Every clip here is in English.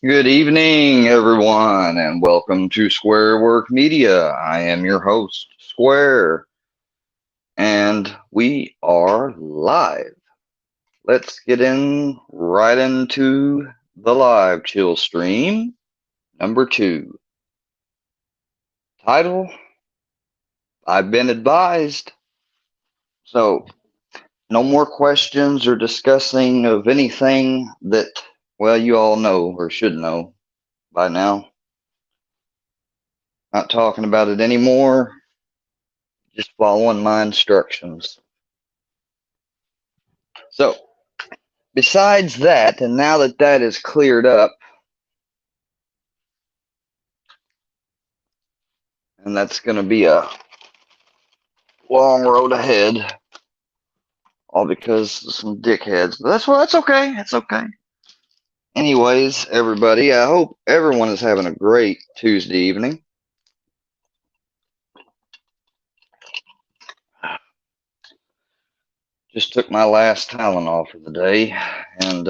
Good evening, everyone, and welcome to Square Work Media. I am your host, Square, and we are live. Let's get in right into the live chill stream. Number two, title, I've been advised. So, no more questions or discussing of anything that, well, you all know or should know by now. Not talking about it anymore. Just following my instructions. So, besides that, and now that that is cleared up, and that's going to be a long road ahead, all because of some dickheads. But that's okay. It's okay. Anyways, everybody, I hope everyone is having a great Tuesday evening. Just took my last Tylenol for the day, and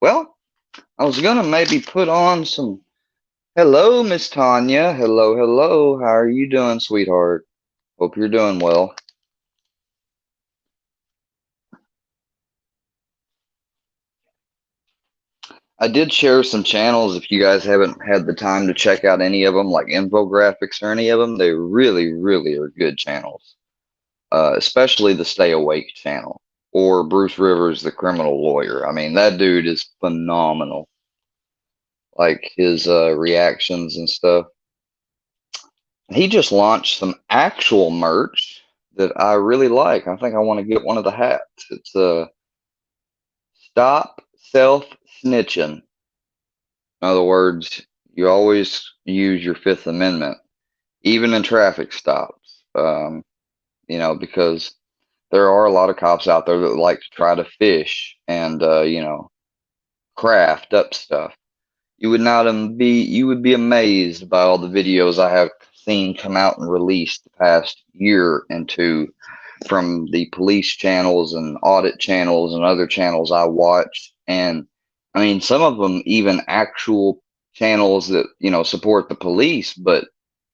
well, I was gonna maybe put on some. Hello, Miss Tanya. Hello, hello. How are you doing, sweetheart? Hope you're doing well. I did share some channels. If you guys haven't had the time to check out any of them, like infographics or any of them, they really, really are good channels. Especially the Stay Awake channel or Bruce Rivers, the criminal lawyer. I mean, that dude is phenomenal. Like his reactions and stuff. He just launched some actual merch that I really like. I think I want to get one of the hats. It's Stop Self Snitching. In other words, you always use your Fifth Amendment, even in traffic stops. Because there are a lot of cops out there that like to try to fish and, craft up stuff. You would be amazed by all the videos I have seen come out and released the past year and two from the police channels and audit channels and other channels I watch. And I mean, some of them even actual channels that, support the police, but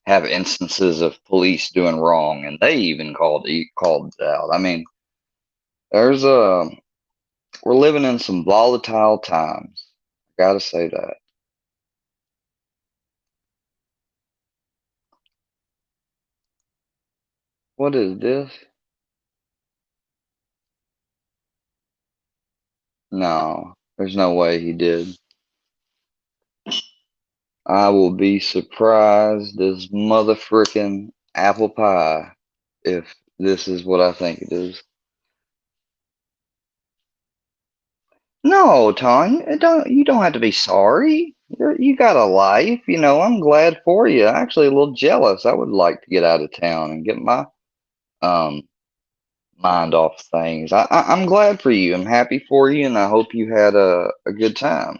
have instances of police doing wrong. And they even called it out. I mean, there's we're living in some volatile times. Gotta say that. What is this? No, there's no way he did. I will be surprised as mother frickin' apple pie if this is what I think it is. No, Tanya, you don't have to be sorry. You got a life, I'm glad for you. Actually, a little jealous. I would like to get out of town and get my um mind off things. I'm glad for you. I'm happy for you, and I hope you had a good time.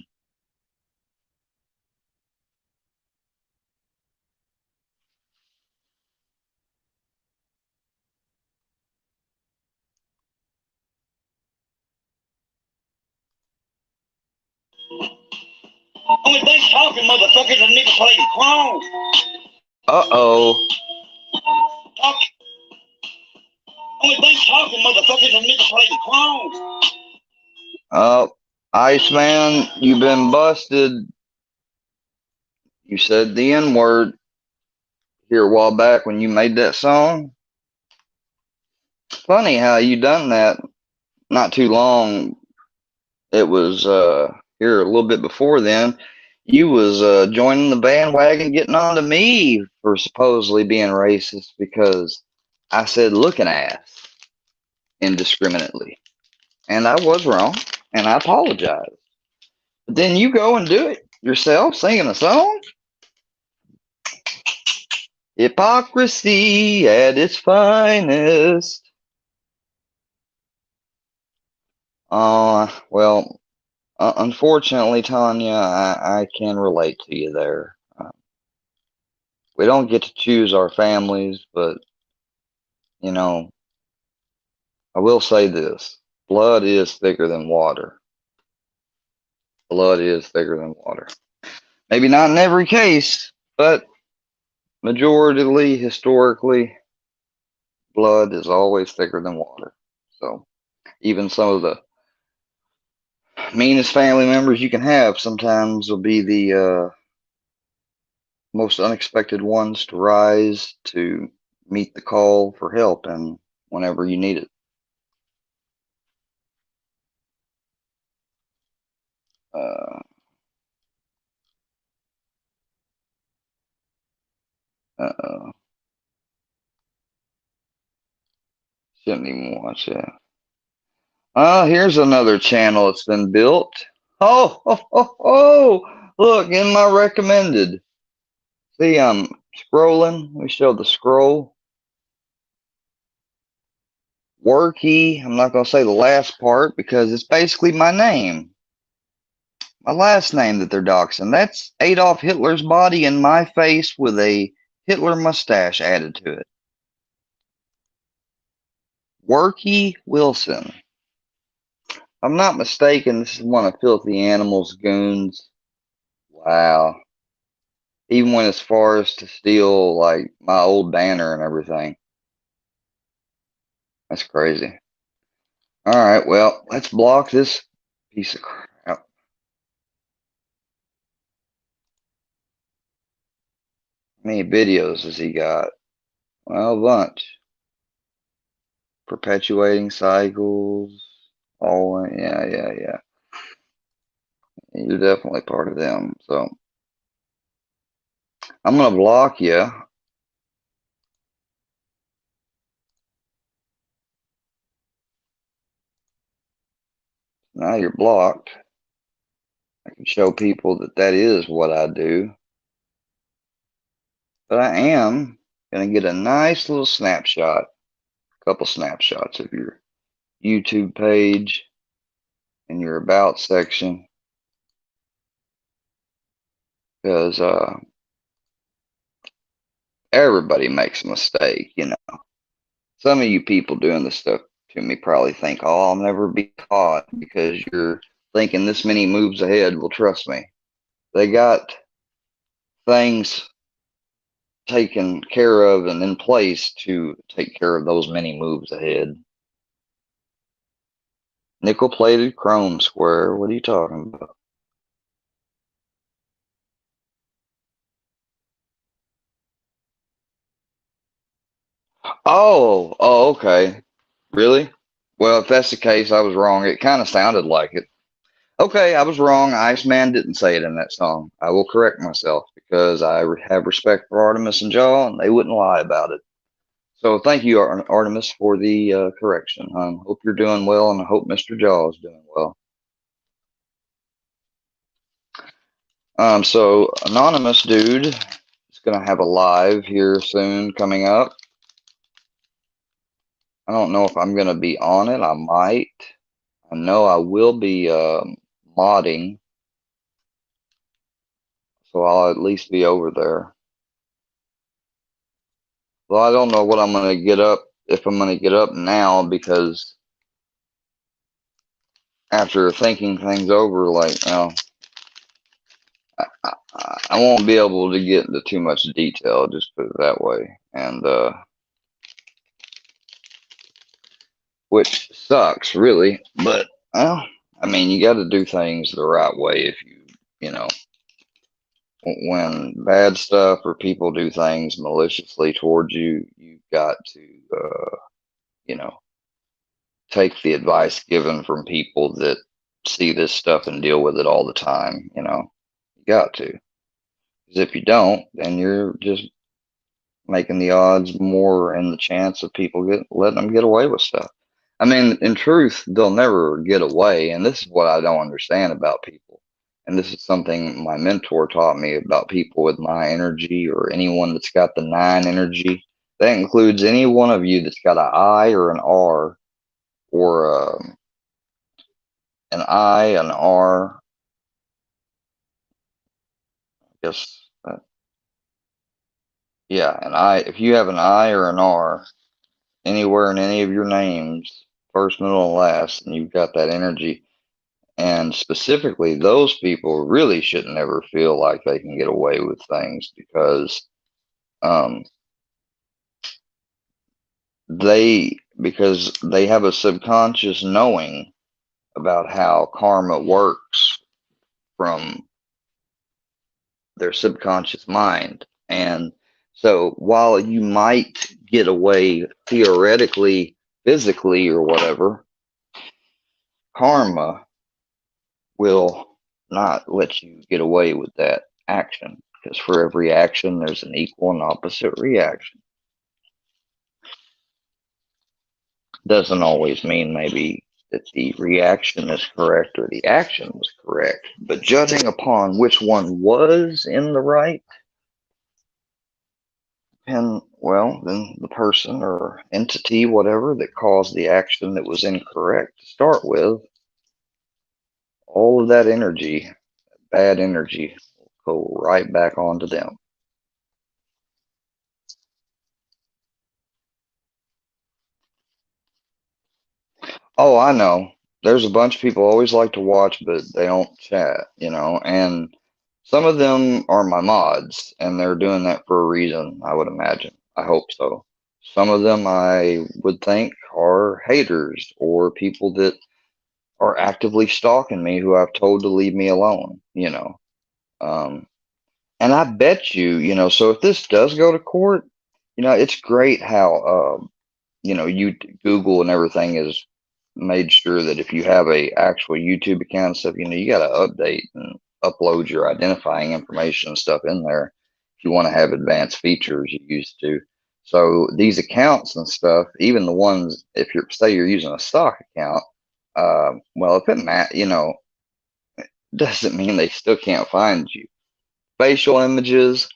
Only thing talking, motherfuckers, I need to play the clown. Uh-oh. Talking. Only thing talking, motherfuckers, I need to play the clown. Iceman, you've been busted. You said the N word here a while back when you made that song. Funny how you done that not too long. It was here a little bit before then. You was joining the bandwagon, getting on to me for supposedly being racist because I said looking ass indiscriminately. And I was wrong, and I apologize. But then you go and do it yourself, singing a song. Hypocrisy at its finest. Well, unfortunately, Tanya, I can relate to you there. We don't get to choose our families, but, you know, I will say this blood is thicker than water. Blood is thicker than water. Maybe not in every case, but majorly, historically, blood is always thicker than water. So even some of the meanest family members you can have sometimes will be the most unexpected ones to rise to meet the call for help and whenever you need it. Uh, uh, shouldn't even watch that. Here's another channel that's been built. Oh, look, in my recommended. See, I'm scrolling. We show the scroll. Worky. I'm not going to say the last part because it's basically my name. My last name that they're doxing. That's Adolf Hitler's body and my face with a Hitler mustache added to it. Worky Wilson. If I'm not mistaken, this is one of Filthy Animal's goons. Wow. Even went as far as to steal like my old banner and everything. That's crazy. All right, well, let's block this piece of crap. How many videos has he got? Well, a bunch. Perpetuating cycles. All, yeah. You're definitely part of them. So I'm gonna block you. Now you're blocked. I can show people that that is what I do. But I am gonna get a nice little snapshot, a couple snapshots of your YouTube page and your about section. Because everybody makes a mistake, you know. Some of you people doing this stuff to me probably think, oh, I'll never be caught because you're thinking this many moves ahead. Well, trust me, they got things taken care of and in place to take care of those many moves ahead. Nickel plated chrome square. What are you talking about? Oh, okay. Really? Well, if that's the case, I was wrong. It kind of sounded like it. Okay, I was wrong. Iceman didn't say it in that song. I will correct myself because I have respect for Artemis and Jaw, and they wouldn't lie about it. So thank you, Artemis, for the correction, hon. Hope you're doing well, and I hope Mr. Jaw is doing well. So anonymous dude is gonna have a live here soon coming up. I don't know if I'm gonna be on it. I might. I know I will be modding, so I'll at least be over there. Well, I don't know what I'm gonna get up if I'm gonna get up now because after thinking things over, like, you know, I won't be able to get into too much detail, just put it that way. And which sucks, really. But well, I mean, you got to do things the right way. If you know, when bad stuff or people do things maliciously towards you, you've got to, you know, take the advice given from people that see this stuff and deal with it all the time. You know, you got to. Because if you don't, then you're just making the odds more and the chance of people letting them get away with stuff. I mean, in truth, they'll never get away. And this is what I don't understand about people. And this is something my mentor taught me about people with my energy or anyone that's got the 9 energy. That includes any one of you that's got an I or an R or an I, an R. I guess, yeah, an I. If you have an I or an R anywhere in any of your names, first, middle, and last, and you've got that energy, And specifically, those people really should never feel like they can get away with things because um, they have a subconscious knowing about how karma works from their subconscious mind. And so while you might get away theoretically, physically, or whatever, karma will not let you get away with that action because for every action, there's an equal and opposite reaction. Doesn't always mean maybe that the reaction is correct or the action was correct, but judging upon which one was in the right, and well, then the person or entity, whatever, that caused the action that was incorrect to start with, all of that energy, bad energy, will go right back onto them. Oh, I know. There's a bunch of people always like to watch, but they don't chat, and some of them are my mods, and they're doing that for a reason, I would imagine. I hope so. Some of them I would think are haters or people that are actively stalking me who I've told to leave me alone. Um, and I bet so if this does go to court, it's great how, you Google and everything is made sure that if you have a actual YouTube account and stuff, you got to update and upload your identifying information and stuff in there if you want to have advanced features you used to. So these accounts and stuff, even the ones, if you're using a stock account, well, if doesn't mean they still can't find you. Facial images,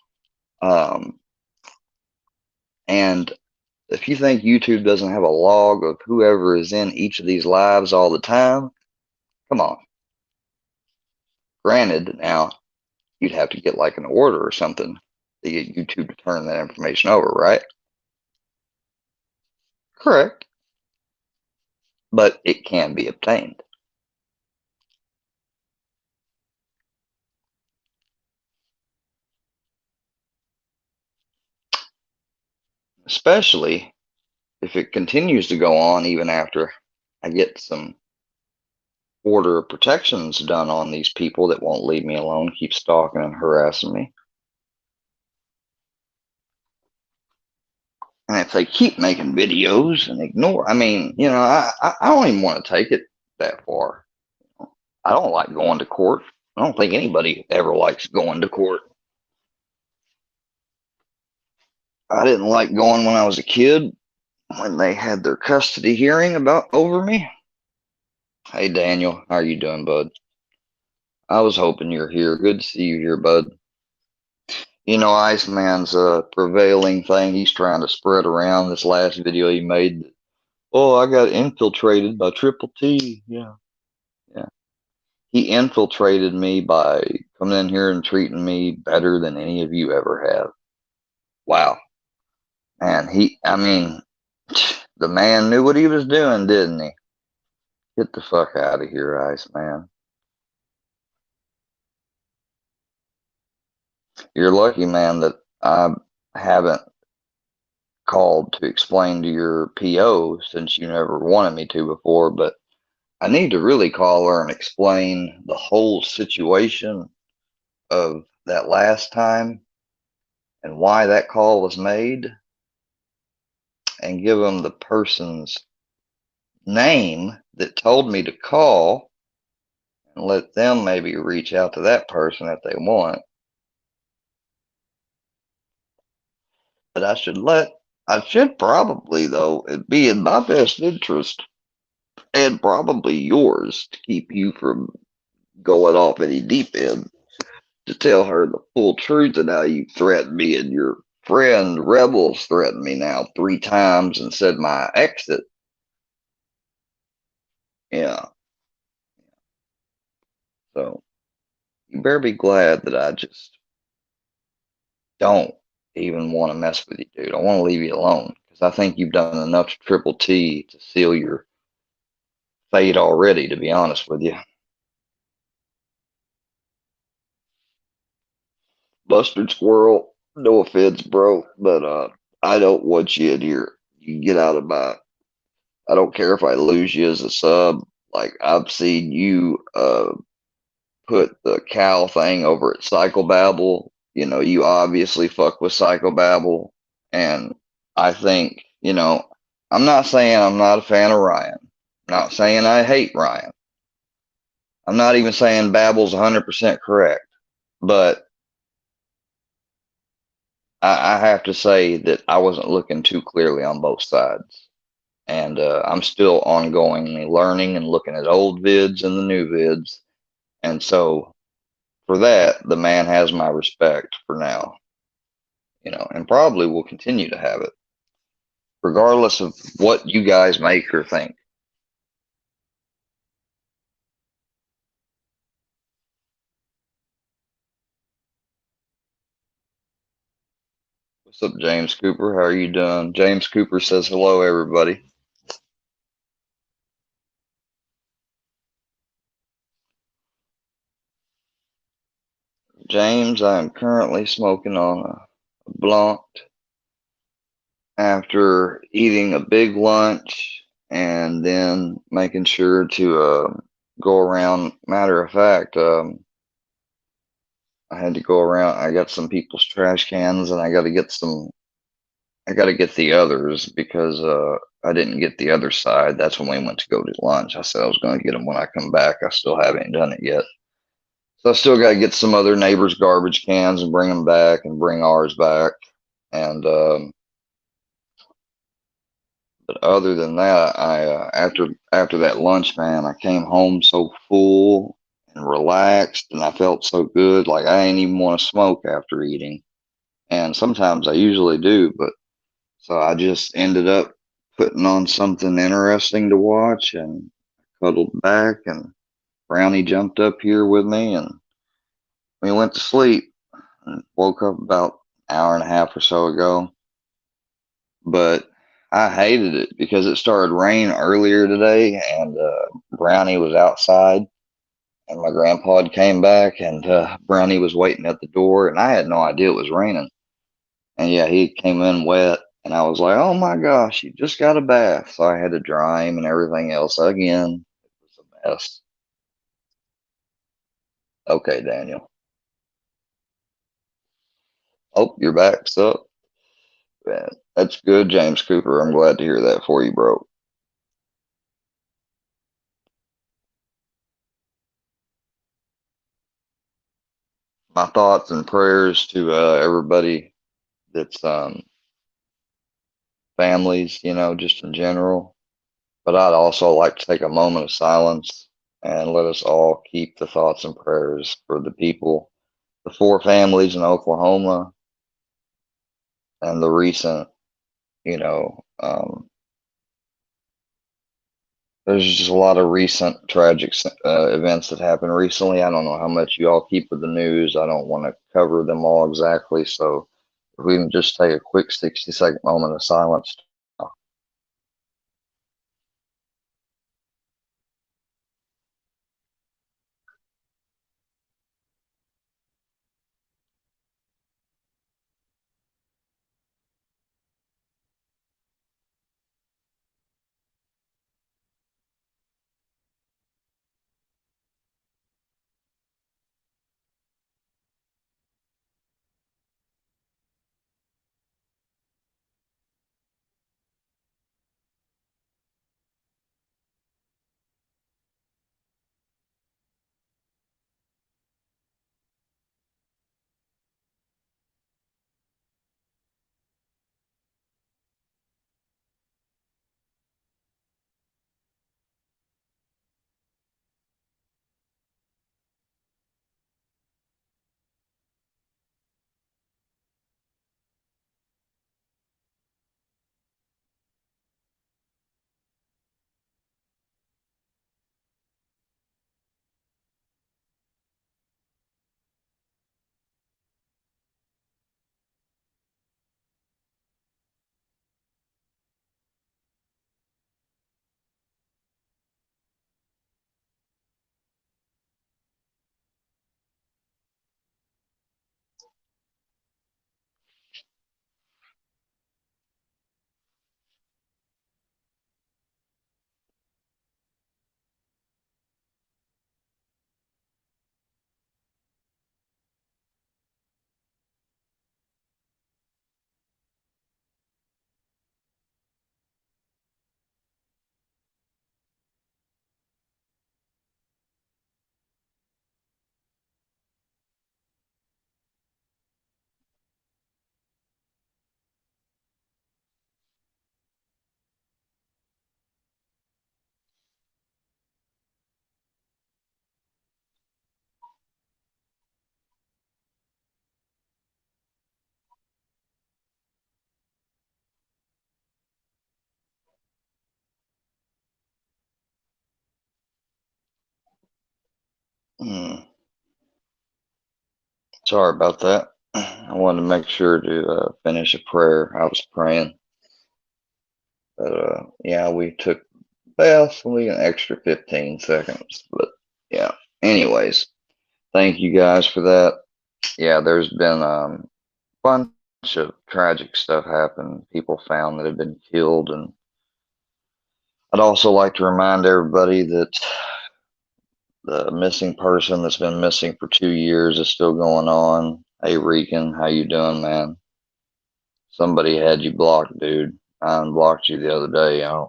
um, and if you think YouTube doesn't have a log of whoever is in each of these lives all the time, come on. Granted, now you'd have to get like an order or something to get YouTube to turn that information over, right? Correct. But it can be obtained. Especially if it continues to go on even after I get some order of protections done on these people that won't leave me alone, keep stalking and harassing me. And if they keep making videos and ignore, I don't even want to take it that far. I don't like going to court. I don't think anybody ever likes going to court. I didn't like going when I was a kid when they had their custody hearing over me. Hey Daniel, how are you doing, bud? I was hoping you're here. Good to see you here, bud. Iceman's a prevailing thing he's trying to spread around. This last video he made. Oh, I got infiltrated by Triple T. Yeah. Yeah. He infiltrated me by coming in here and treating me better than any of you ever have. Wow. And the man knew what he was doing, didn't he? Get the fuck out of here, Iceman. You're lucky, man, that I haven't called to explain to your PO since you never wanted me to before, but I need to really call her and explain the whole situation of that last time and why that call was made and give them the person's name that told me to call and let them maybe reach out to that person if they want. But I should probably, though, it be in my best interest and probably yours to keep you from going off any deep end, to tell her the full truth and how you threatened me and your friend Rebels threatened me now 3 times and said my exit. Yeah. So you better be glad that I just don't even want to mess with you, dude. I want to leave you alone because I think you've done enough to Triple T to seal your fate already, to be honest with you. Mustard Squirrel. No offense, bro, but I don't want you in here. You can get out of my. I don't care if I lose you as a sub. Like I've seen you put the cow thing over at Psychobabble. You know, you obviously fuck with Psychobabble, and I think I'm not saying I'm not a fan of Ryan. I'm not saying I hate Ryan. I'm not even saying Babble's 100% correct, but I have to say that I wasn't looking too clearly on both sides. And I'm still ongoingly learning and looking at old vids and the new vids. And so for that, the man has my respect for now, and probably will continue to have it, regardless of what you guys make or think. What's up, James Cooper? How are you doing? James Cooper says hello, everybody. James, I am currently smoking on a blunt after eating a big lunch and then making sure to go around. Matter of fact, I had to go around. I got some people's trash cans, and I got to get some. I got to get the others because I didn't get the other side. That's when we went to go to lunch. I said I was going to get them when I come back. I still haven't done it yet. So I still got to get some other neighbors' garbage cans and bring them back and bring ours back. And but other than that, I after that lunch, man, I came home so full and relaxed, and I felt so good. Like I ain't even want to smoke after eating. And sometimes I usually do, but so I just ended up putting on something interesting to watch and cuddled back, and Brownie jumped up here with me, and we went to sleep and woke up about an hour and a half or so ago. But I hated it because it started raining earlier today, and Brownie was outside, and my grandpa had came back, and Brownie was waiting at the door, and I had no idea it was raining. And yeah, he came in wet, and I was like, "Oh my gosh, he just got a bath!" So I had to dry him and everything else again. It was a mess. Okay, Daniel. Oh, you're back. So, man, that's good, James Cooper. I'm glad to hear that for you, bro. My thoughts and prayers to everybody that's families, just in general. But I'd also like to take a moment of silence and let us all keep the thoughts and prayers for the people, the four families in Oklahoma, and the recent, you know, um, there's just a lot of recent tragic events that happened recently. I don't know how much you all keep with the news. I don't want to cover them all exactly. So if we can just take a quick 60-second moment of silence. Sorry about that. I wanted to make sure to finish a prayer. I was praying. But yeah, we took basically an extra 15 seconds. But yeah, anyways, thank you guys for that. Yeah, there's been bunch of tragic stuff happen. People found that have been killed, and I'd also like to remind everybody that the missing person that's been missing for 2 years is still going on. Hey, Regan, how you doing, man? Somebody had you blocked, dude. I unblocked you the other day. I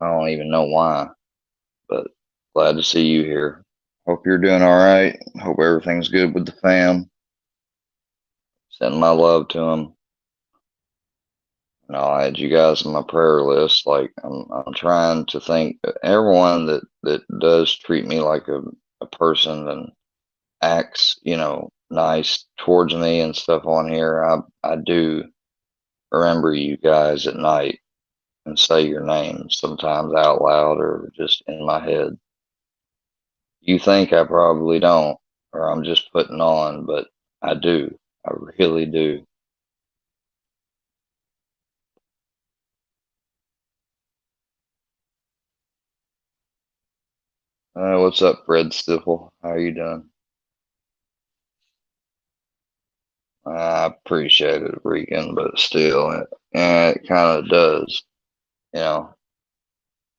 don't even know why, but glad to see you here. Hope you're doing all right. Hope everything's good with the fam. Send my love to them. And I'll add you guys on my prayer list. Like I'm trying to think everyone that does treat me like a person and acts, nice towards me and stuff on here. I do remember you guys at night and say your names sometimes out loud or just in my head. You think I probably don't, or I'm just putting on, but I do. I really do. What's up, Fred Stiffle? How are you doing? I appreciate it, Regan, but still, it kind of does. You know,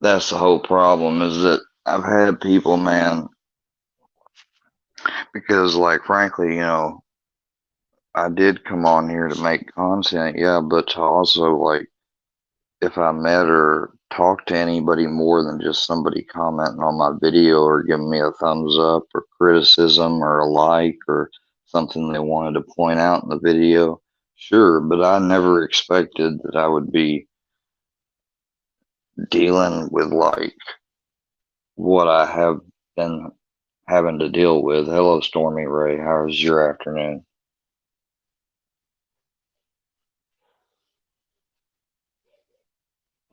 that's the whole problem is that I've had people, man, because, like, frankly, I did come on here to make content, yeah, but to also, like, if I met or talked to anybody more than just somebody commenting on my video or giving me a thumbs up or criticism or a like or something they wanted to point out in the video, sure, but I never expected that I would be dealing with like what I have been having to deal with. Hello, Stormy Ray. How's your afternoon?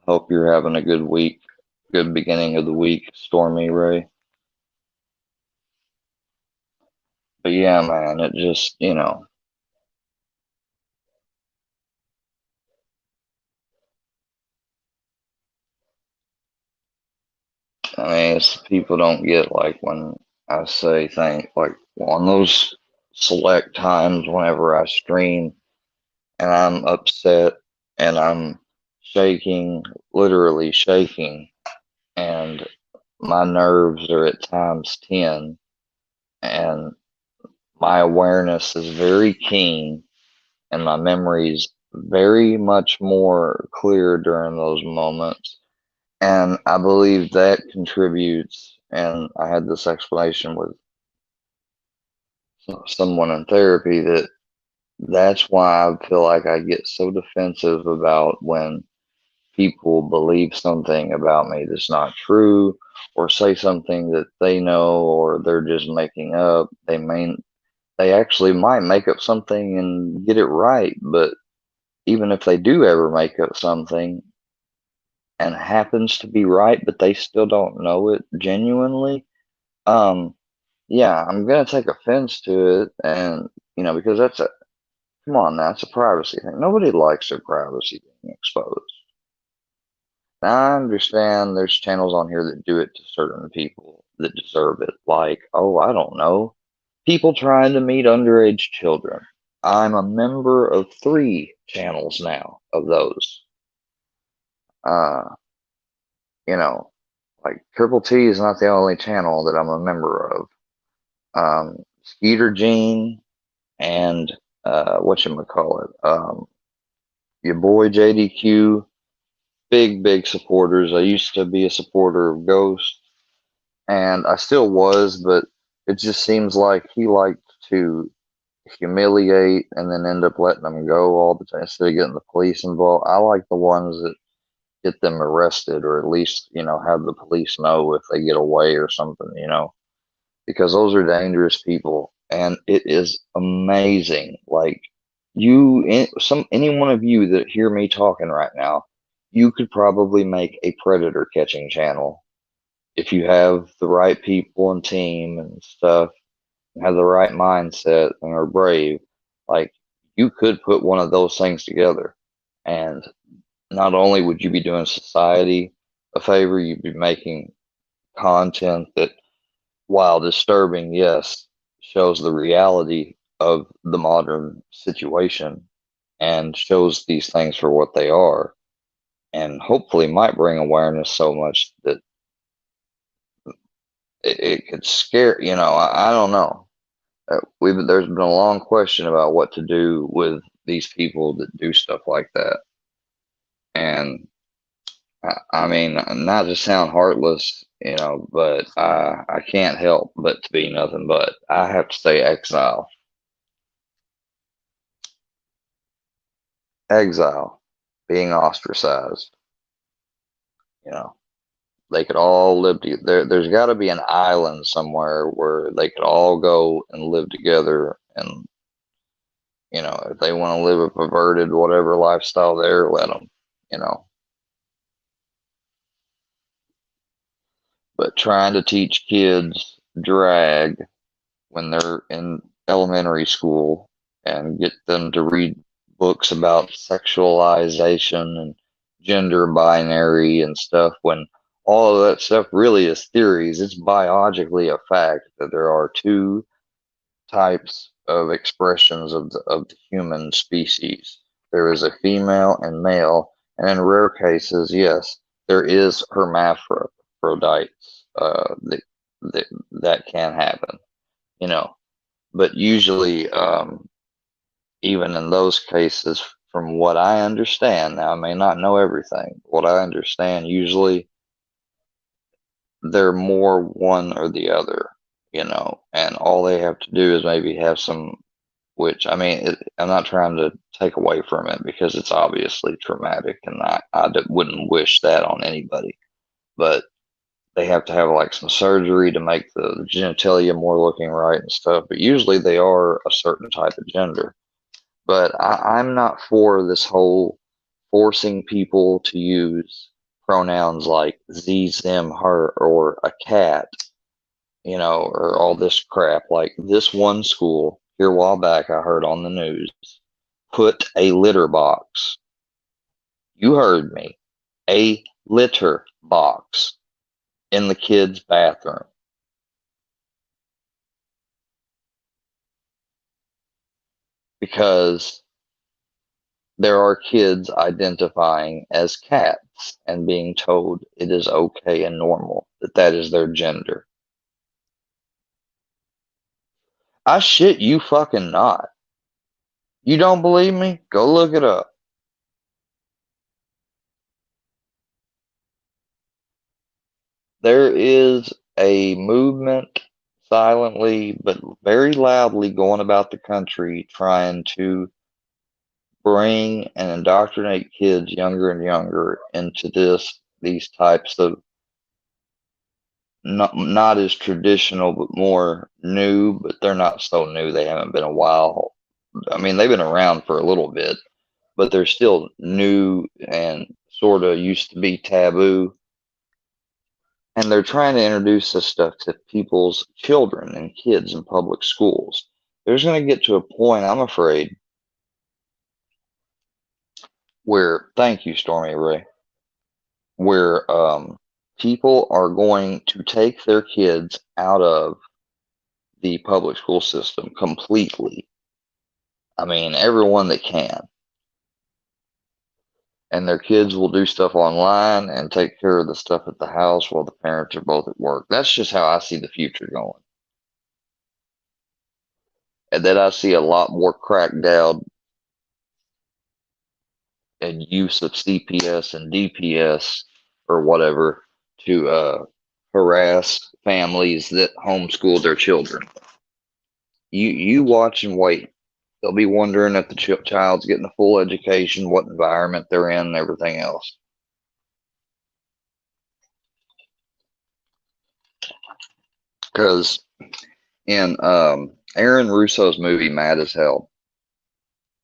Hope you're having a good week. Good beginning of the week, Stormy Ray. But yeah, man, it just, I mean, it's people don't get like when I say things like on those select times whenever I stream and I'm upset and I'm shaking, literally shaking, and my nerves are at times 10, and my awareness is very keen, and my memory's very much more clear during those moments. And I believe that contributes. And I had this explanation with someone in therapy that that's why I feel like I get so defensive about when people believe something about me that's not true or say something that they know or they're just making up. They actually might make up something and get it right, but even if they do ever make up something and happens to be right, but they still don't know it genuinely, um, yeah, I'm gonna take offense to it, and because come on, now, that's a privacy thing. Nobody likes their privacy being exposed. Now, I understand there's channels on here that do it to certain people that deserve it, like, oh, I don't know, people trying to meet underage children. I'm a member of 3 channels now of those. Uh, you know, like Triple T is not the only channel that I'm a member of. Skeeter Gene and whatchamacallit, your boy JDQ, big supporters. I used to be a supporter of Ghost, and I still was, but it just seems like he liked to humiliate and then end up letting them go all the time instead of getting the police involved. I like the ones that get them arrested or at least, have the police know if they get away or something, because those are dangerous people. And it is amazing. Like any one of you that hear me talking right now, you could probably make a predator catching channel if you have the right people and team and stuff, and have the right mindset and are brave, like you could put one of those things together. And not only would you be doing society a favor, you'd be making content that, while disturbing, yes, shows the reality of the modern situation and shows these things for what they are, and hopefully might bring awareness so much that it could scare, I don't know. There's been a long question about what to do with these people that do stuff like that. And I mean, not to sound heartless, but I can't help but to be nothing but. I have to say exile. Exile. Being ostracized. You know, they could all live together. There's got to be an island somewhere where they could all go and live together. And, if they want to live a perverted, whatever lifestyle there, let them, you know. But trying to teach kids drag when they're in elementary school and get them to read books about sexualization and gender binary and stuff, when all of that stuff really is theories. It's biologically a fact that there are two types of expressions of the human species. There is a female and male, and in rare cases, yes, there is hermaphrodites that can happen, you know. But usually, even in those cases, from what I understand, now I may not know everything, what I understand, usually they're more one or the other, and all they have to do is maybe have some, which I mean, I'm not trying to take away from it because it's obviously traumatic, and wouldn't wish that on anybody, but they have to have like some surgery to make the genitalia more looking right and stuff. But usually they are a certain type of gender. But I'm not for this whole forcing people to use pronouns like ze, them, her, or a cat, or all this crap. Like this one school here a while back, I heard on the news, put a litter box. You heard me. A litter box in the kids' bathroom. Because there are kids identifying as cats and being told it is okay and normal, that is their gender. I shit you fucking not. You don't believe me? Go look it up. There is a movement silently but very loudly going about the country trying to bring and indoctrinate kids younger and younger into these types of not as traditional but more new, but they're not so new. They haven't been a while. I mean, they've been around for a little bit, but they're still new and sort of used to be taboo. And they're trying to introduce this stuff to people's children and kids in public schools. There's going to get to a point, I'm afraid, where, thank you, Stormy Ray, where people are going to take their kids out of the public school system completely. I mean, everyone that can. And their kids will do stuff online and take care of the stuff at the house while the parents are both at work. That's just how I see the future going. And then I see a lot more crackdown and use of CPS and DPS or whatever to harass families that homeschool their children. You watch and wait. They'll be wondering if the child's getting a full education, what environment they're in, and everything else. Because in Aaron Russo's movie Mad as Hell,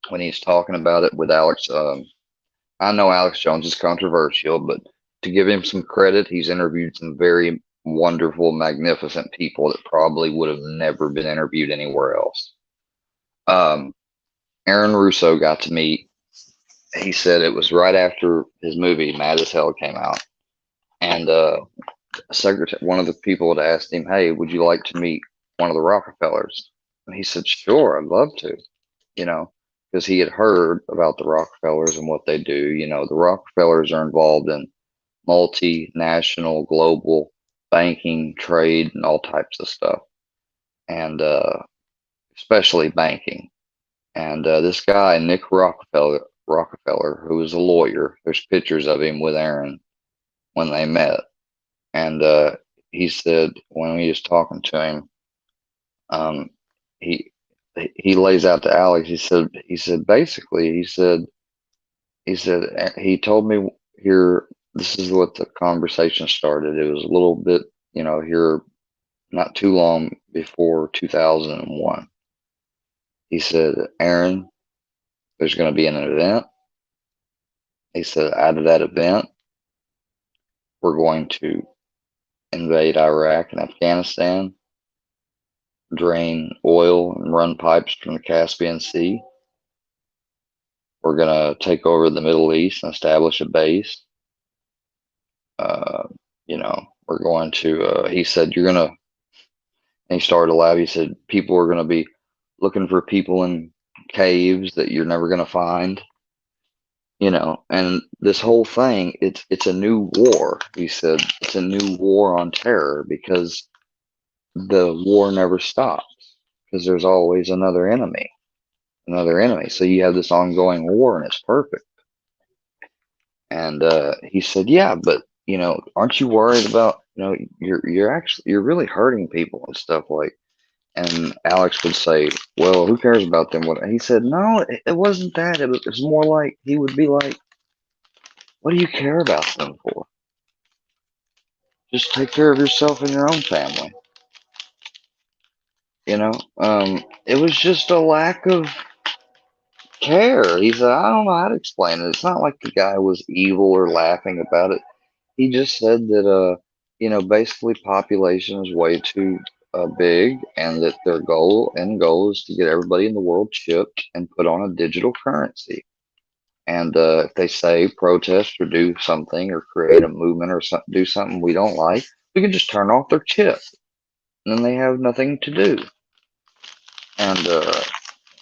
when he's talking about it with Alex, I know Alex Jones is controversial, but to give him some credit, he's interviewed some very wonderful, magnificent people that probably would have never been interviewed anywhere else. Um, Aaron Russo got to meet. He said it was right after his movie Mad as Hell came out, and one of the people had asked him, "Hey, would you like to meet one of the Rockefellers?" And he said, "Sure, I'd love to." You know, because he had heard about the Rockefellers and what they do. You know, the Rockefellers are involved in multinational, global banking, trade, and all types of stuff, and especially banking. And this guy, Nick Rockefeller, who was a lawyer, there's pictures of him with Aaron when they met. And he said when he was talking to him, um, he he lays out to Alex. He said basically he told me here. This is what the conversation started. It was a little bit, here not too long before 2001. He said, Aaron, there's going to be an event. He said, out of that event, we're going to invade Iraq and Afghanistan, drain oil and run pipes from the Caspian Sea. We're going to take over the Middle East and establish a base. We're going to, he said, you're going to, and he started to laugh. He said, people are going to be looking for people in caves that you're never going to find. And this whole thing, it's a new war. He said it's a new war on terror because the war never stops because there's always another enemy. So you have this ongoing war and it's perfect. And he said, yeah, but aren't you worried about, you're really hurting people and stuff like. And Alex would say, well, who cares about them? What he said, no, it wasn't that. It was more like he would be like, what do you care about them for? Just take care of yourself and your own family. It was just a lack of care. He said, I don't know how to explain it. It's not like the guy was evil or laughing about it. He just said that, basically population is way too big and that their goal is to get everybody in the world chipped and put on a digital currency. And if they say protest or do something or create a movement or do something we don't like, we can just turn off their chip. And then they have nothing to do. And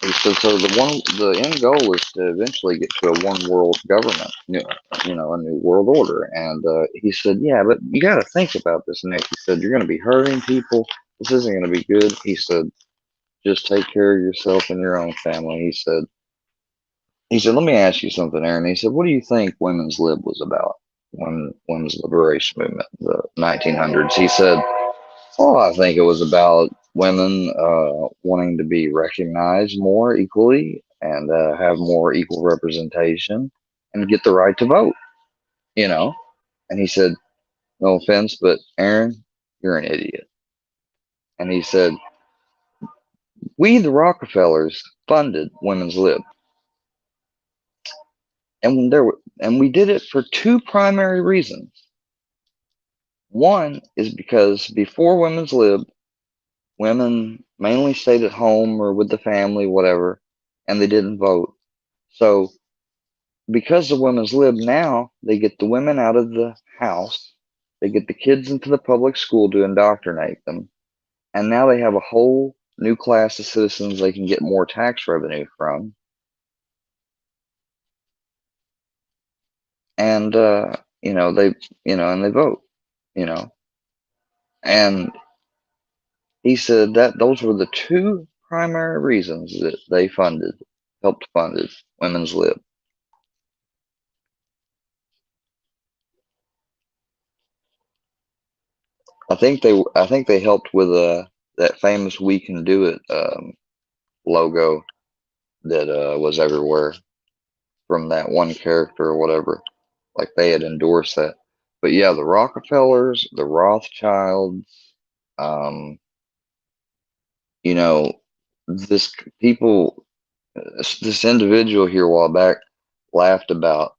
he said, so the end goal is to eventually get to a one world government, a new world order. And he said, yeah, but you got to think about this, Nick. He said, you're going to be hurting people. This isn't going to be good. He said, just take care of yourself and your own family. He said, let me ask you something, Aaron. He said, what do you think women's lib was about? Women's liberation movement, the 1900s. He said, well, I think it was about women wanting to be recognized more equally and have more equal representation and get the right to vote, And he said, no offense, but Aaron, you're an idiot. And he said, we, the Rockefellers, funded women's lib. And we did it for two primary reasons. One is because before women's lib, women mainly stayed at home or with the family, whatever, and they didn't vote. So because of women's lib now, they get the women out of the house, they get the kids into the public school to indoctrinate them, and now they have a whole new class of citizens they can get more tax revenue from. And they vote, and he said that those were the two primary reasons that they helped funded women's lib. I think they helped with that famous "We Can Do It" logo that was everywhere from that one character or whatever. Like they had endorsed that. But yeah, the Rockefellers, the Rothschilds, um, this people, this individual here a while back laughed about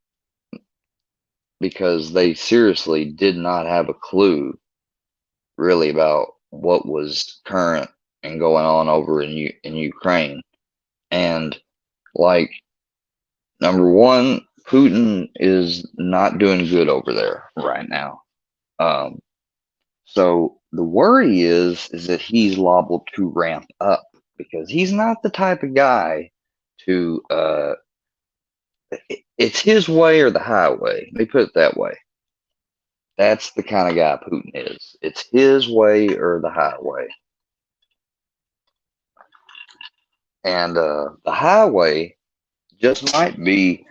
because they seriously did not have a clue really about what was current and going on over in Ukraine. And like number one, Putin is not doing good over there right now. Um, so the worry is that he's liable to ramp up because he's not the type of guy to it's his way or the highway. Let me put it that way. That's the kind of guy Putin is. It's his way or the highway. And the highway just might be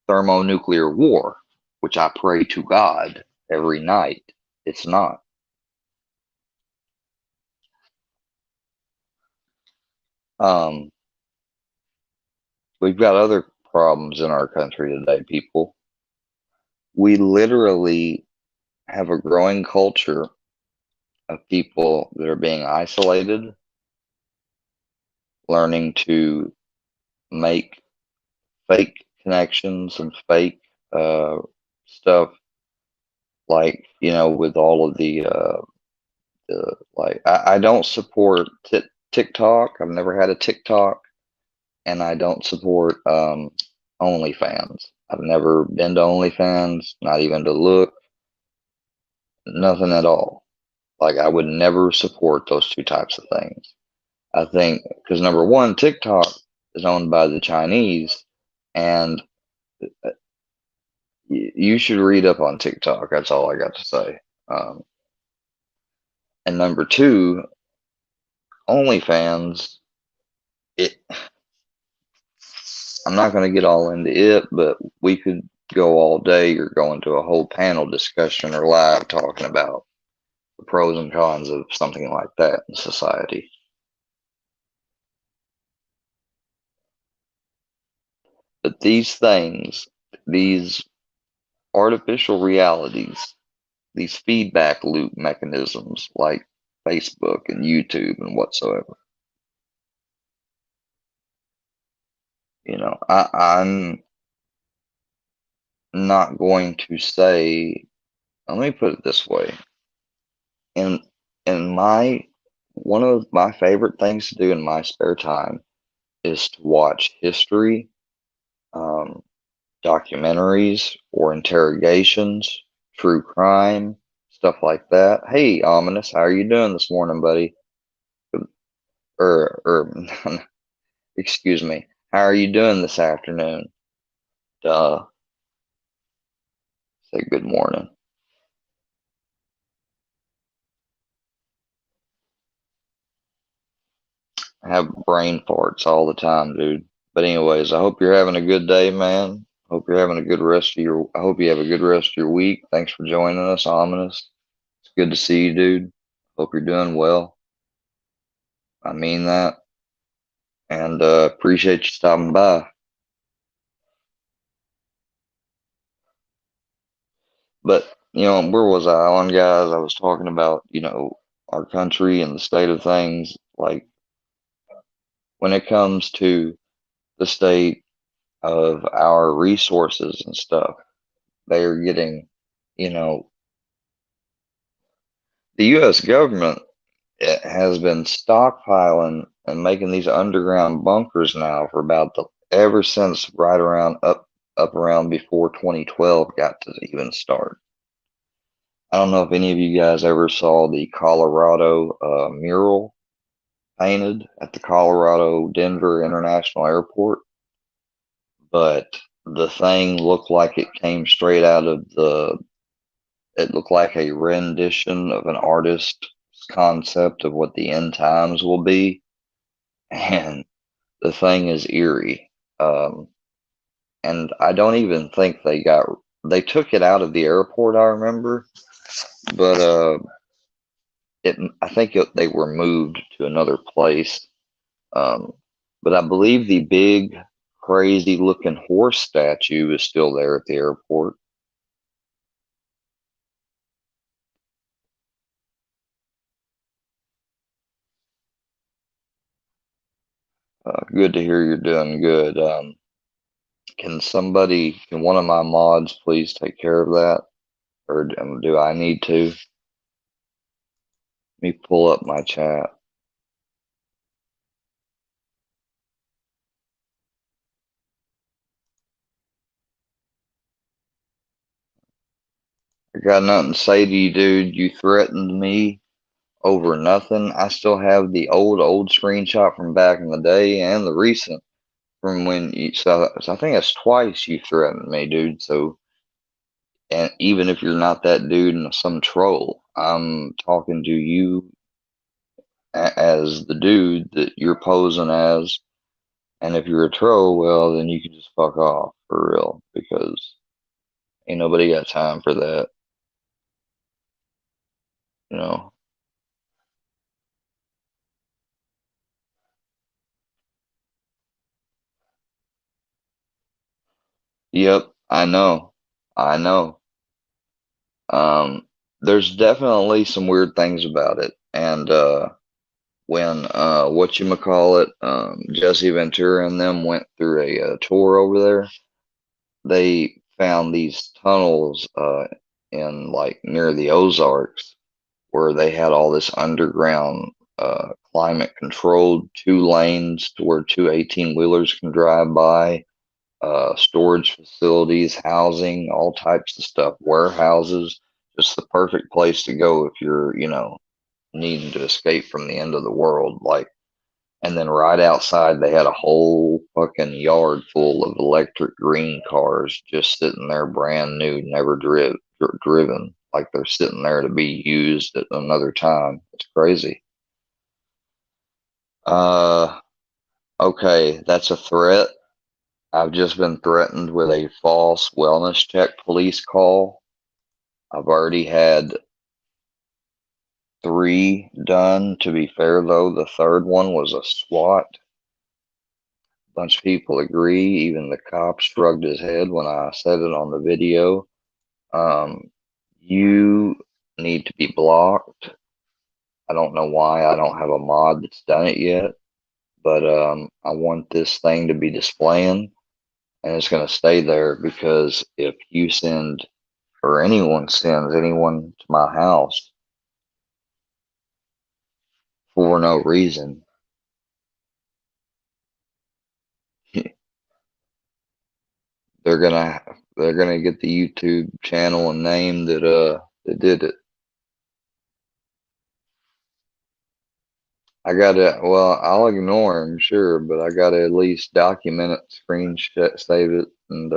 thermonuclear war, which I pray to God every night. It's not. Um, we've got other problems in our country today, people. We literally have a growing culture of people that are being isolated, learning to make fake connections and fake uh, stuff, like, you know, with all of the like, I don't support TikTok. I've never had a TikTok, and I don't support OnlyFans. I've never been to OnlyFans, not even to look, nothing at all. Like, I would never support those two types of things. I think because number one, TikTok is owned by the Chinese, and you should read up on TikTok. That's all I got to say. And number two, OnlyFans. It. I'm not going to get all into it, but we could go all day or go into a whole panel discussion or live talking about the pros and cons of something like that in society. But these things, these artificial realities, these feedback loop mechanisms like Facebook and YouTube and whatsoever, you know, I'm not going to say, let me put it this way. In in my one of my favorite things to do in my spare time is to watch history, um, documentaries or interrogations, true crime, stuff like that. Hey, Ominous, how are you doing this morning, buddy? Or excuse me, how are you doing this afternoon? Duh, say good morning. I have brain farts all the time, dude. But anyways, I hope you're having a good day, man. Hope you're having a good rest of your. I hope you have a good rest of your week. Thanks for joining us, Ominous. It's good to see you, dude. Hope you're doing well. I mean that, and appreciate you stopping by. But you know, where was I on, guys? I was talking about, you know, our country and the state of things. Like when it comes to the state of our resources and stuff, they are getting, you know, the U.S. government has been stockpiling and making these underground bunkers now for about the ever since right around up around before 2012 got to even start. I don't know if any of you guys ever saw the Colorado mural painted at the Colorado Denver International Airport, but the thing looked like it came straight out of the. It looked like a rendition of an artist's concept of what the end times will be, and the thing is eerie. And I don't even think they took it out of the airport. I remember, but I think they were moved to another place. Um, but I believe the big, crazy looking horse statue is still there at the airport. Good to hear you're doing good. Can one of my mods please take care of that? Or do I need to? Let me pull up my chat. I got nothing to say to you, dude. You threatened me over nothing. I still have the old screenshot from back in the day and the recent from when you. So I think that's twice you threatened me, dude. So, and even if you're not that dude and some troll, I'm talking to you as the dude that you're posing as. And if you're a troll, well, then you can just fuck off for real because ain't nobody got time for that, you know. Yep, I know. I know. There's definitely some weird things about it. And when whatchamacallit, Jesse Ventura and them went through a tour over there, they found these tunnels in like near the Ozarks where they had all this underground climate controlled 2 lanes to where 2 18-wheelers can drive by, storage facilities, housing, all types of stuff, warehouses, just the perfect place to go if you're, needing to escape from the end of the world. Like, and then right outside, they had a whole fucking yard full of electric green cars just sitting there, brand new, never driven. Like they're sitting there to be used at another time. It's crazy. Uh, okay, that's a threat. I've just been threatened with a false wellness check police call. I've already had 3 done. To be fair, though, the third one was a SWAT. A bunch of people agree. Even the cop shrugged his head when I said it on the video. Um, you need to be blocked. I don't know why I don't have a mod that's done it yet, but I want this thing to be displaying, and it's going to stay there because if you send or anyone sends anyone to my house for no reason, they're gonna they're gonna get the YouTube channel and name that did it. I gotta well, I'll ignore him, sure, but I gotta at least document it, screenshot, save it, and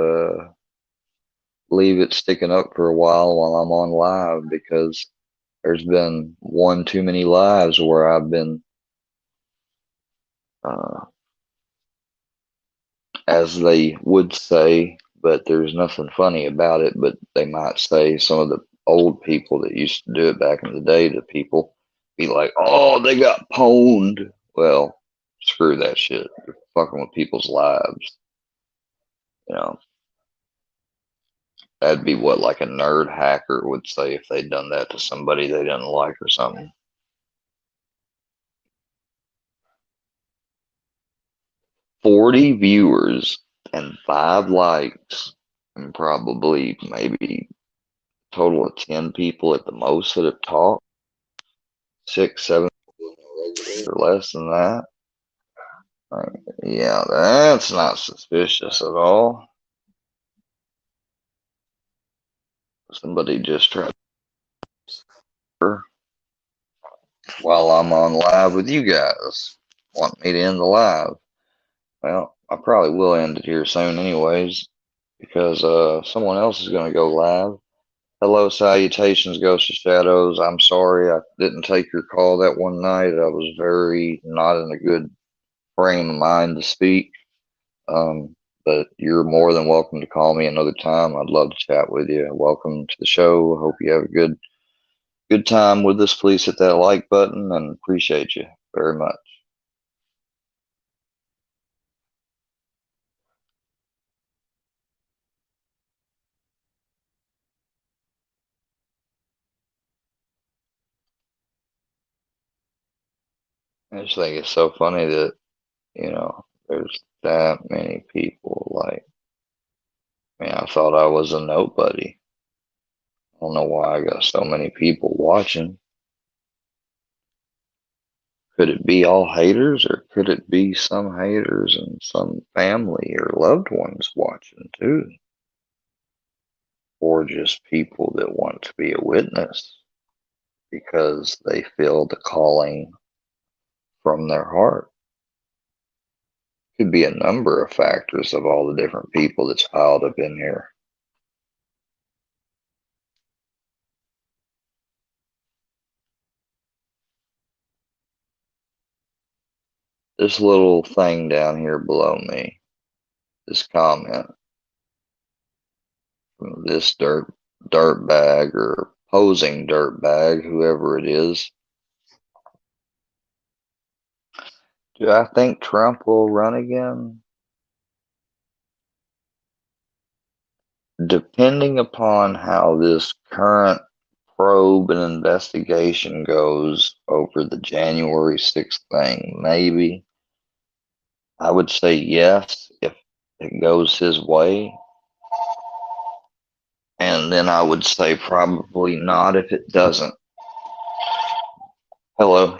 leave it sticking up for a while I'm on live because there's been one too many lives where I've been uh, as they would say, but there's nothing funny about it. But they might say some of the old people that used to do it back in the day to people be like, oh, they got pwned. Well, screw that shit. You're fucking with people's lives. You know, that'd be what like a nerd hacker would say if they'd done that to somebody they didn't like or something. 40 viewers and 5 likes, and probably maybe total of 10 people at the most that have talked, 6, 7 or less than that. Yeah, that's not suspicious at all. Somebody just tried while I'm on live with you guys. Want me to end the live? Well, I probably will end it here soon anyways, because someone else is gonna go live. Hello, salutations, Ghost of Shadows. I'm sorry I didn't take your call that one night. I was very not in a good frame of mind to speak. But you're more than welcome to call me another time. I'd love to chat with you. Welcome to the show. Hope you have a good time with us. Please hit that like button and appreciate you very much. I just think it's so funny that, there's that many people like, I thought I was a nobody. I don't know why I got so many people watching. Could it be all haters, or could it be some haters and some family or loved ones watching too? Or just people that want to be a witness because they feel the calling from their heart. Could be a number of factors of all the different people that's piled up in here. This little thing down here below me, this comment from this dirt bag or posing dirt bag, whoever it is. Do I think Trump will run again? Depending upon how this current probe and investigation goes over the January 6th thing, maybe. I would say yes if it goes his way. And then I would say probably not if it doesn't. Hello.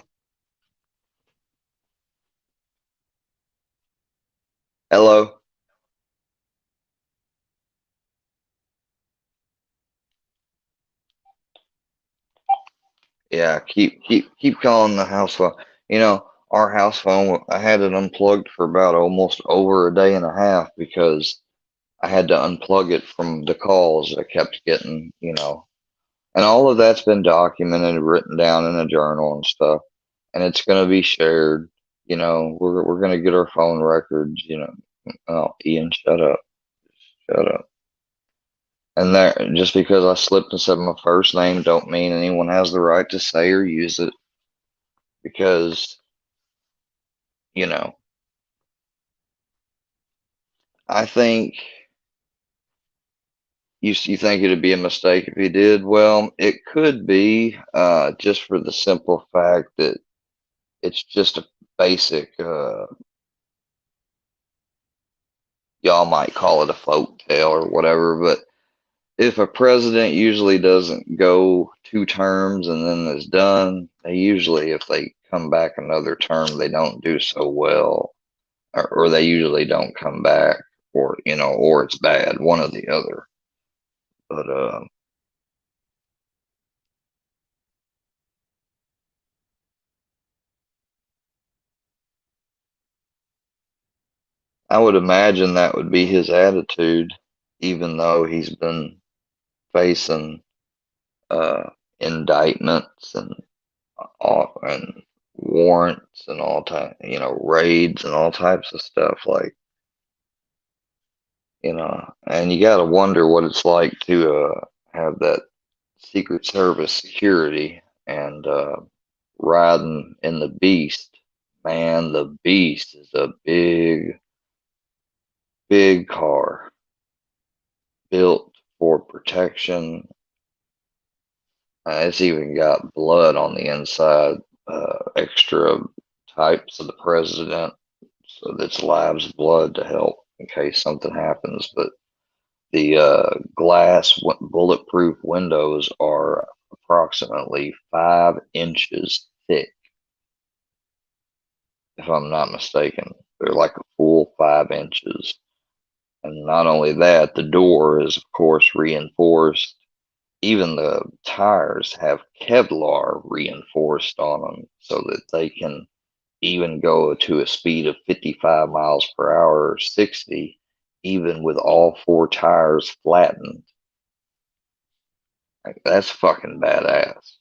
Hello. Yeah, keep calling the house phone. You know, our house phone, I had it unplugged for about almost over a day and a half because I had to unplug it from the calls I kept getting, and all of that's been documented, written down in a journal and stuff, and it's going to be shared. We're going to get our phone records. Oh, Ian, shut up, shut up. And that just because I slipped and said my first name, don't mean anyone has the right to say or use it, because you know, I think you think it'd be a mistake if he did. Well, it could be, just for the simple fact that it's just a basic, y'all might call it a folk tale or whatever, but if a president usually doesn't go 2 terms and then is done, they usually, if they come back another term, they don't do so well, or they usually don't come back, or it's bad, one or the other. But I would imagine that would be his attitude, even though he's been facing uh, indictments and warrants and all type, raids and all types of stuff. Like, and you got to wonder what it's like to have that Secret Service security and riding in the Beast. Man, the Beast is a big, big car built for protection. It's even got blood on the inside, extra types of the president, so that's Lab's blood to help in case something happens. But the glass bulletproof windows are approximately 5 inches thick, if I'm not mistaken. They're like a full 5 inches. And not only that, the door is, of course, reinforced. Even the tires have Kevlar reinforced on them so that they can even go to a speed of 55 miles per hour or 60, even with all 4 tires flattened. Like, that's fucking badass.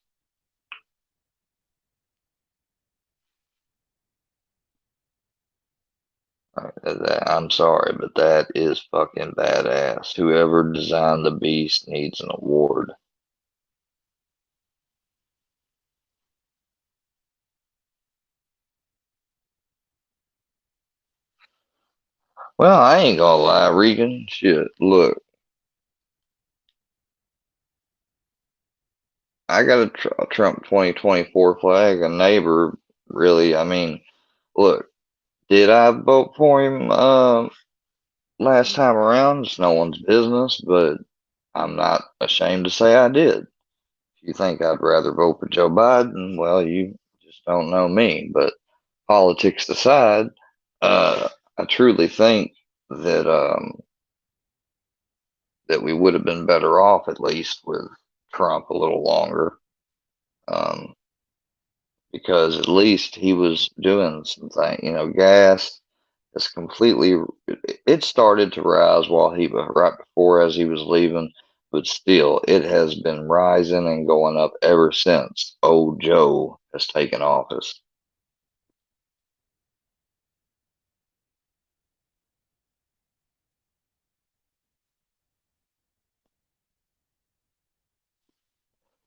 I'm sorry, but that is fucking badass. Whoever designed the Beast needs an award. Well, I ain't gonna lie, Regan. Shit, look, I got a Trump 2024 flag. A neighbor, really. I mean, look, did I vote for him last time around? It's no one's business, but I'm not ashamed to say I did. If you think I'd rather vote for Joe Biden, well, you just don't know me. But politics aside, I truly think that that we would have been better off at least with Trump a little longer, um, because at least he was doing something. You know, gas is completely. It started to rise while he was right before as he was leaving, but still, it has been rising and going up ever since old Joe has taken office.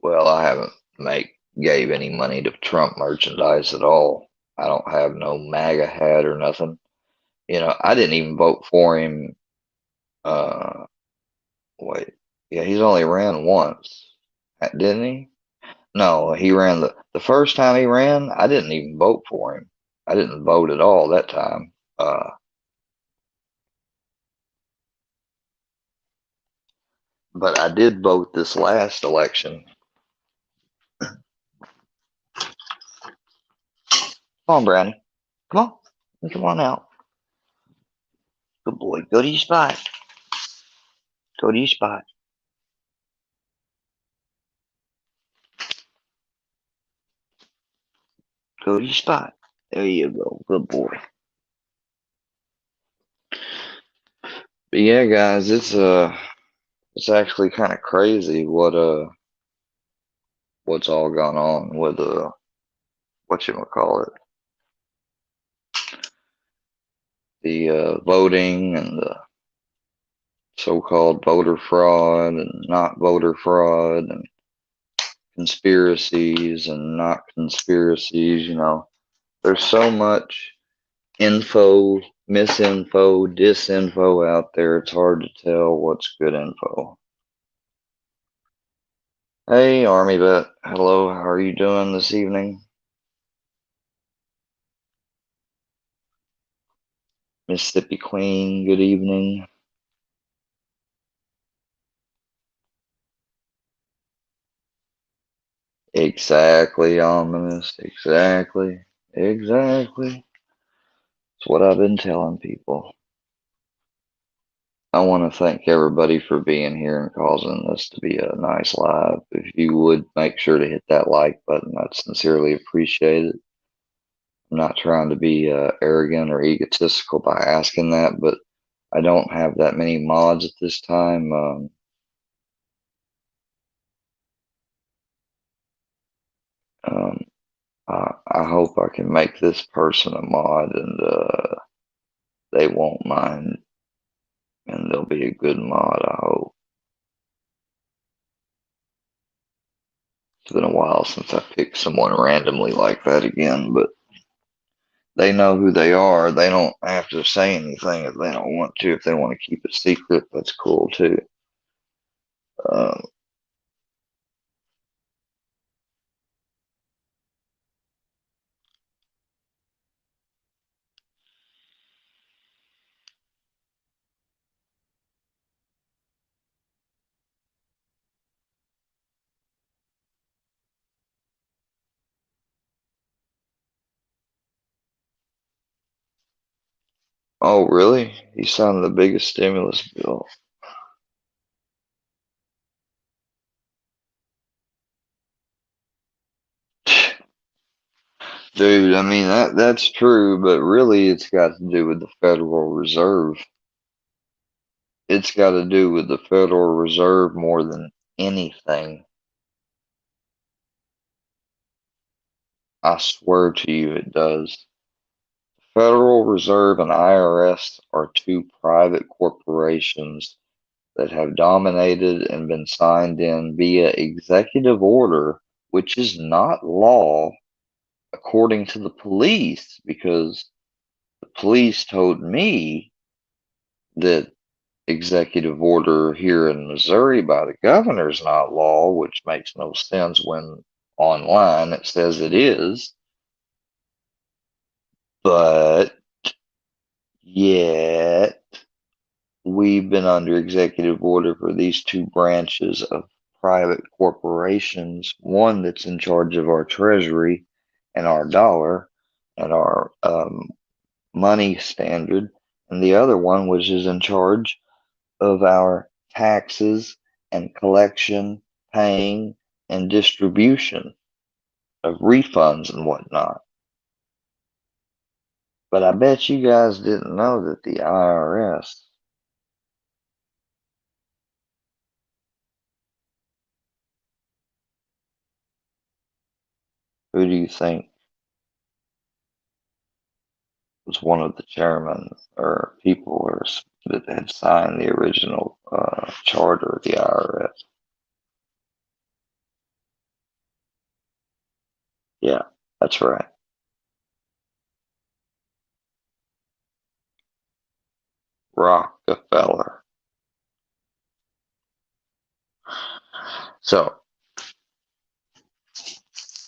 Well, I haven't gave any money to Trump merchandise at all. I don't have no MAGA hat or nothing. You know, I didn't even vote for him. Uh, wait, yeah, he's only ran once, didn't he? No, he ran the first time he ran. I didn't even vote for him. I didn't vote at all that time. But I did vote this last election. Come on, Brownie. Come on. Come on out. Good boy. Go to your spot. Go to your spot. Go to your spot. There you go. Good boy. But yeah, guys, it's actually kind of crazy what's all gone on with what you call it, the voting and the so-called voter fraud and not voter fraud and conspiracies and not conspiracies. You know, there's so much info, misinfo, disinfo out there. It's hard to tell what's good info. Hey, Army Vet. Hello, how are you doing this evening? Mississippi Queen, good evening. Exactly, ominous. Exactly. Exactly. It's what I've been telling people. I want to thank everybody for being here and causing this to be a nice live. If you would make sure to hit that like button, I'd sincerely appreciate it. I'm not trying to be arrogant or egotistical by asking that, but I don't have that many mods at this time. Um, I hope I can make this person a mod and they won't mind and they'll be a good mod, I hope. It's been a while since I picked someone randomly like that again, but they know who they are. They don't have to say anything if they don't want to. If they want to keep it secret, that's cool too. Um, oh, really? He signed the biggest stimulus bill. Dude, I mean that's true, but really it's got to do with the Federal Reserve. It's got to do with the Federal Reserve more than anything. I swear to you it does. Federal Reserve and IRS are two private corporations that have dominated and been signed in via executive order, which is not law, according to the police, because the police told me that executive order here in Missouri by the governor is not law, which makes no sense when online it says it is. But yet, we've been under executive order for these two branches of private corporations, one that's in charge of our treasury and our dollar and our money standard, and the other one which is in charge of our taxes and collection, paying, and distribution of refunds and whatnot. But I bet you guys didn't know that the IRS, who do you think was one of the chairmen or people that had signed the original charter of the IRS? Yeah, that's right. Rockefeller. So,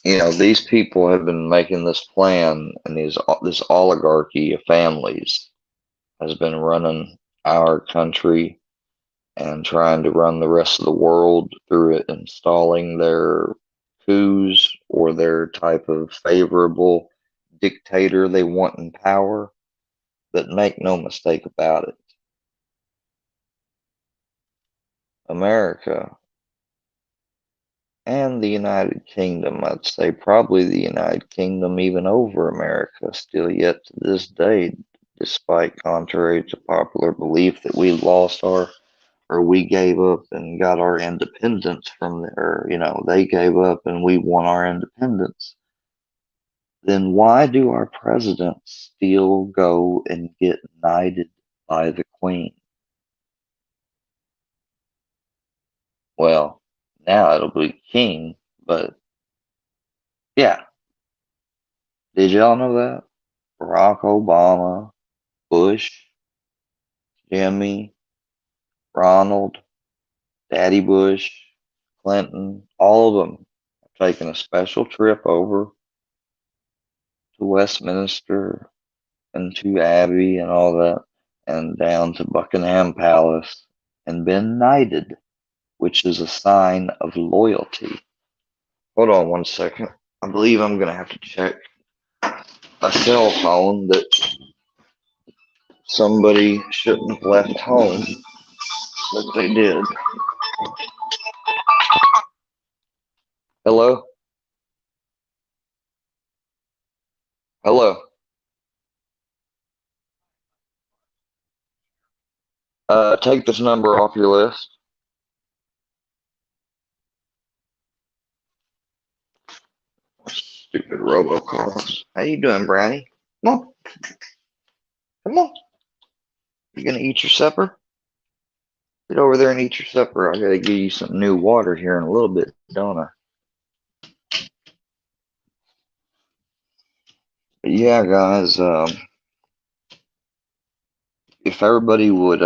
these people have been making this plan, and this oligarchy of families has been running our country and trying to run the rest of the world through it, installing their coups or their type of favorable dictator they want in power. But make no mistake about it, America and the United Kingdom, I'd say probably the United Kingdom even over America still yet to this day, despite contrary to popular belief that we lost our or we gave up and got our independence from there, they gave up and we won our independence. Then why do our presidents still go and get knighted by the Queen? Well, now it'll be King, but yeah. Did y'all know that? Barack Obama, Bush, Jimmy, Ronald, Daddy Bush, Clinton, all of them have taken a special trip over to Westminster and to Abbey and all that, and down to Buckingham Palace and been knighted, which is a sign of loyalty. Hold on one second. I believe I'm going to have to check a cell phone that somebody shouldn't have left home, but they did. Hello? Hello? Take this number off your list. Stupid robocalls. How you doing, Brownie? Come on. Come on. You gonna eat your supper? Get over there and eat your supper. I gotta give you some new water here in a little bit, don't I? But yeah, guys, if everybody would,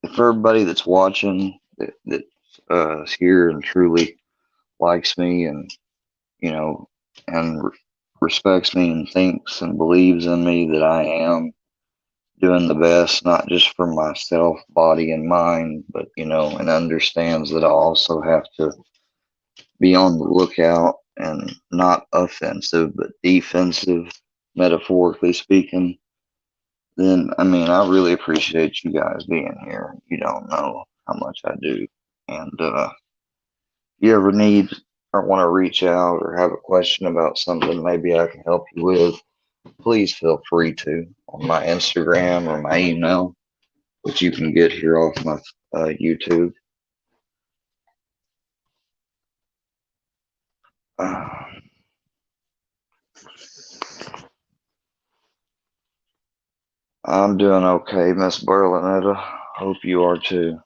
if everybody that's watching is here and truly likes me and, you know, and respects me and thinks and believes in me that I am doing the best, not just for myself, body and mind, but, and understands that I also have to be on the lookout and not offensive, but defensive, metaphorically speaking, then, I mean, I really appreciate you guys being here. You don't know how much I do. And if you ever need or want to reach out or have a question about something maybe I can help you with, please feel free to on my Instagram or my email, which you can get here off my YouTube. I'm doing okay, Miss Berlinetta. Hope you are too.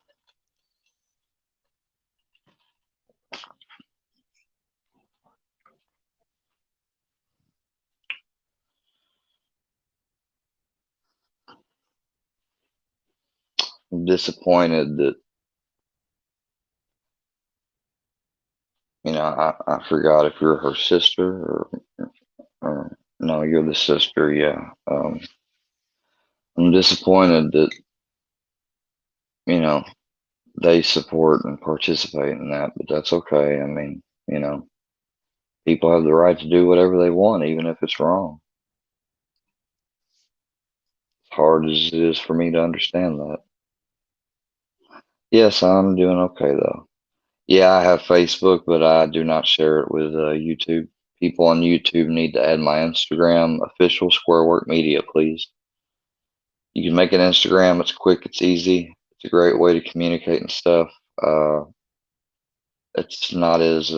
I'm disappointed that, I forgot if you're her sister or no, you're the sister, yeah. I'm disappointed that, they support and participate in that, but that's okay. I mean, People have the right to do whatever they want, even if it's wrong. As hard as it is for me to understand that. Yes, I'm doing okay though. Yeah, I have Facebook, but I do not share it with YouTube. People on YouTube need to add my Instagram, official Squarework Media, please. You can make an Instagram. It's quick. It's easy. It's a great way to communicate and stuff. Uh, it's not as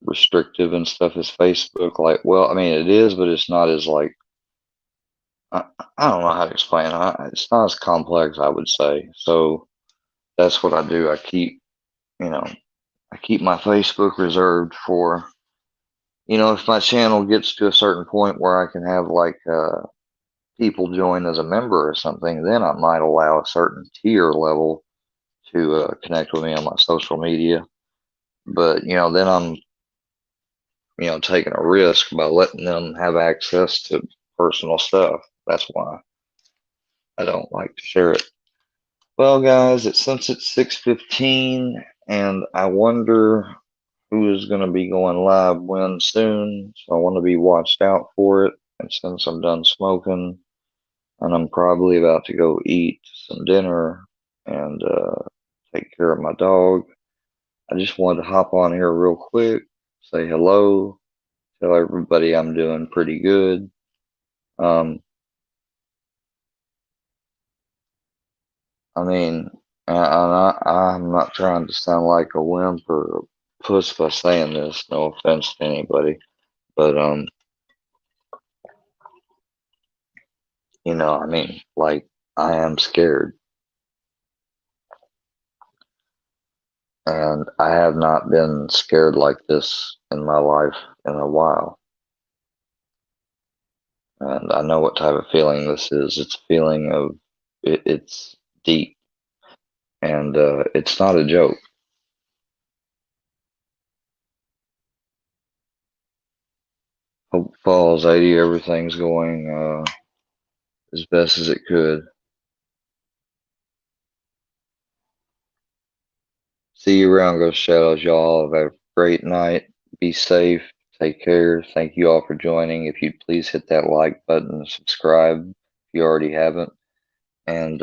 restrictive and stuff as Facebook. Like, well, I mean, it is, but it's not as like I, I don't know how to explain it. It's not as complex, I would say. So that's what I do. You know, I keep my Facebook reserved for, if my channel gets to a certain point where I can have like people join as a member or something, then I might allow a certain tier level to connect with me on my social media. But then I'm taking a risk by letting them have access to personal stuff. That's why I don't like to share it. Well, guys, since it's 6:15, and I wonder who is going to be going live when soon, so I want to be watched out for it. And since I'm done smoking, and I'm probably about to go eat some dinner and take care of my dog, I just wanted to hop on here real quick, say hello, tell everybody I'm doing pretty good. I mean, I'm not trying to sound like a wimp or a puss by saying this. No offense to anybody, but I mean, like I am scared, and I have not been scared like this in my life in a while. And I know what type of feeling this is. It's a feeling of it's deep, and it's not a joke. Hope Falls 80, everything's going as best as it could. See you around, Ghost Shadows, y'all. Have a great night. Be safe. Take care. Thank you all for joining. If you'd please hit that like button and subscribe if you already haven't. And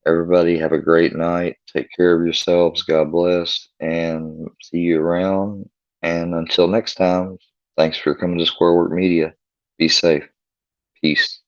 everybody have a great night. Take care of yourselves. God bless. And see you around. And until next time, thanks for coming to Squarework Media. Be safe. Peace.